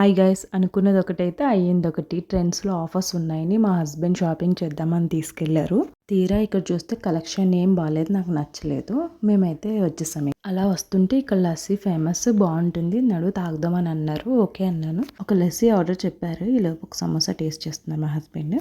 Hi guys, అనుకున్నది ఒకటైతే అయ్యింది ఒకటి. ట్రెండ్స్లో ఆఫర్స్ ఉన్నాయని మా హస్బెండ్ షాపింగ్ చేద్దామని తీసుకెళ్లారు. తీరా ఇక్కడ చూస్తే కలెక్షన్ ఏం బాగాలేదు, నాకు నచ్చలేదు. మేమైతే వచ్చేసాము. అలా వస్తుంటే ఇక్కడ లస్సీ ఫేమస్, బాగుంటుంది, నడు తాగుదామని అన్నారు. ఓకే అన్నాను. ఒక లస్సీ ఆర్డర్ చెప్పారు. ఈలోపు ఒక సమోసా టేస్ట్ చేస్తున్నారు మా హస్బెండ్.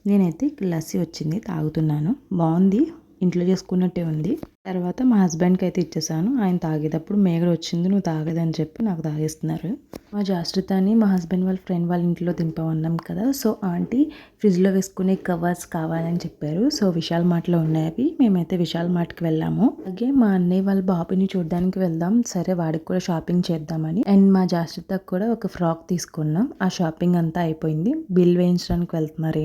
నేనైతే ఇక్కడ లస్సీ వచ్చింది, తాగుతున్నాను. బాగుంది, ఇంట్లో చేసుకున్నట్టే ఉంది. తర్వాత మా హస్బెండ్కి అయితే ఇచ్చేసాను. ఆయన తాగేటప్పుడు మేగడ వచ్చింది, నువ్వు తాగదని చెప్పి నాకు తాగేస్తున్నారు. మా జాస్ట్రితాని మా హస్బెండ్ వాళ్ళ ఫ్రెండ్ వాళ్ళ ఇంట్లో దింపమన్నాం కదా, సో ఆంటీ ఫ్రిడ్జ్లో వేసుకునే కవర్స్ కావాలని చెప్పారు. సో విశాల్ మార్ట్లో ఉన్నాయి. మేమైతే విశాల్ మార్ట్కి వెళ్ళాము. అలాగే మా అన్నయ్య వాళ్ళ బాబుని చూడడానికి వెళ్దాం, సరే వాడికి కూడా షాపింగ్ చేద్దామని. అండ్ మా జాస్ట్రితకు కూడా ఒక ఫ్రాక్ తీసుకున్నాం. ఆ షాపింగ్ అంతా అయిపోయింది. బిల్ వేయించడానికి వెళ్తున్నారు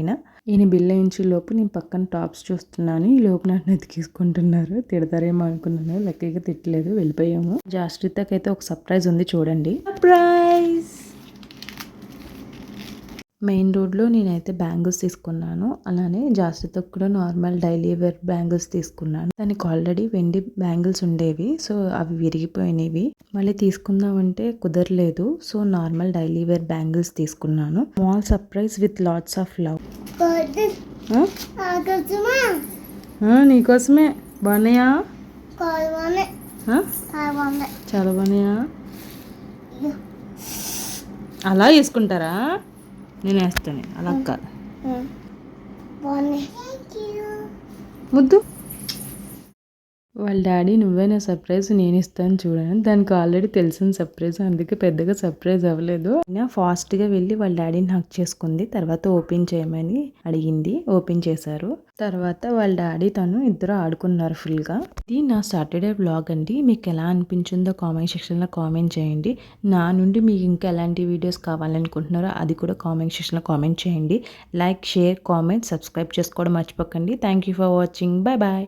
ఈయన బిల్ వేయించే లోపు నేను పక్కన టాప్స్ చూస్తున్నాను. ఈ లోపు నన్ను ఎతికేసుకుంటున్నారు. తిడతారేమో అనుకున్నాను, లక్కీగా తిట్టలేదు, వెళ్ళిపోయాము. జాస్ట్రితకి అయితే ఒక సర్ప్రైజ్ ఉంది, చూడండి. సర్ప్రైజ్! మెయిన్ రోడ్లో నేనైతే బ్యాంగిల్స్ తీసుకున్నాను. అలానే జాస్ట్రితకు కూడా నార్మల్ డైలీ వేర్ బ్యాంగిల్స్ తీసుకున్నాను. దానికి ఆల్రెడీ వెండి బ్యాంగిల్స్ ఉండేవి, సో అవి విరిగిపోయినవి. మళ్ళీ తీసుకుందామంటే కుదరలేదు, so normal daily wear bangles తీసుకున్నాను. Small surprise with lots of love. నీకోసమే. బాగున్నాయా? చాలా బాగున్నాయా? అలా వేసుకుంటారా? నేను వేస్తాను, అలా కాదు. ముద్దు. వాళ్ళ డాడీ నువ్వేనా సర్ప్రైజ్, నేను ఇస్తాను చూడని. దానికి ఆల్రెడీ తెలిసిన సర్ప్రైజ్, అందుకే పెద్దగా సర్ప్రైజ్ అవ్వలేదు. అయినా ఫాస్ట్గా వెళ్ళి వాళ్ళ డాడీని హక్ చేసుకుంది. తర్వాత ఓపెన్ చేయమని అడిగింది, ఓపెన్ చేశారు. తర్వాత వాళ్ళ డాడీ తను ఇద్దరు ఆడుకున్నారు ఫుల్గా. ఇది నా సాటర్డే వ్లాగ్ అండి. మీకు ఎలా అనిపించిందో కామెంట్ సెక్షన్లో కామెంట్ చేయండి. నా నుండి మీకు ఇంకా ఎలాంటి వీడియోస్ కావాలనుకుంటున్నారో అది కూడా కామెంట్ సెక్షన్లో కామెంట్ చేయండి. లైక్, షేర్, కామెంట్, సబ్స్క్రైబ్ చేసుకోవడం మర్చిపోకండి. Thank you for watching. Bye bye.